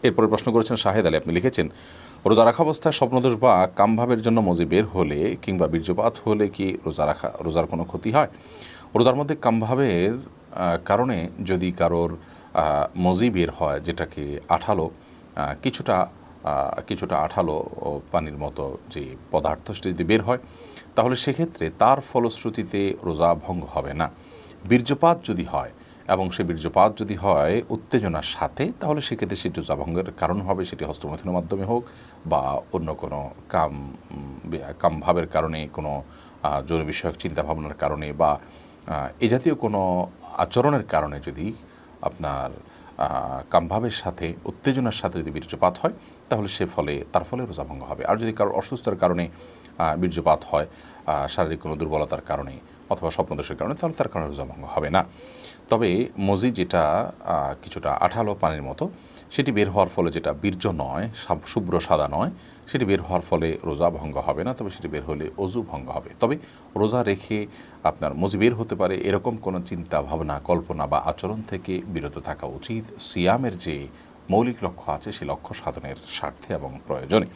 এরপরে প্রশ্ন করেছেন শাহেদ আলী, আপনি লিখেছেন রোজা রাখা অবস্থায় স্বপ্নদোষ বা কামভাবের জন্য মজি বের হলে কিংবা বীর্যপাত হলে কি রোজার কোনো ক্ষতি হয়? রোজার মধ্যে কামভাবের কারণে যদি কারোর মজি বের হয়, যেটাকে আঠালো কিছুটা কিছুটা আঠালো পানির মতো যে পদার্থ সেটা যদি বের হয়, তাহলে সেক্ষেত্রে তার ফলশ্রুতিতে রোজা ভঙ্গ হবে না। বীর্যপাত যদি হয় এবং সে বীর্যপাত যদি হয় উত্তেজনার সাথে, তাহলে সেক্ষেত্রে সেটি রোজা ভঙ্গের কারণ হবে, সেটি হস্তমৈথুনের মাধ্যমে হোক বা অন্য কোনো কামভাবের কারণে, কোনো যৌন বিষয়ক চিন্তাভাবনার কারণে বা এ জাতীয় কোনো আচরণের কারণে যদি আপনার কামভাবের সাথে উত্তেজনার সাথে যদি বীর্যপাত হয়, তাহলে তার ফলে রোজা ভঙ্গ হবে। আর যদি কারোর অসুস্থতার কারণে বীর্যপাত হয়, শারীরিক কোনো দুর্বলতার কারণে অথবা স্বপ্নদোষের কারণে, তাহলে তার কারণে রোজা ভঙ্গ হবে না। তবে মজি যেটা কিছুটা আঠালো পানির মতো, সেটি বের হওয়ার ফলে, যেটা বীর্য নয়, শুভ্র সাদা নয়, সেটি বের হওয়ার ফলে রোজা ভঙ্গ হবে না। তবে সেটি বের হলে অজু ভঙ্গ হবে। তবে রোজা রেখে আপনার মজি বের হতে পারে এরকম কোনো চিন্তা ভাবনা, কল্পনা বা আচরণ থেকে বিরত থাকা উচিত, সিয়ামের যে মৌলিক লক্ষ্য আছে সেই লক্ষ্য সাধনের স্বার্থে এবং প্রয়োজনে।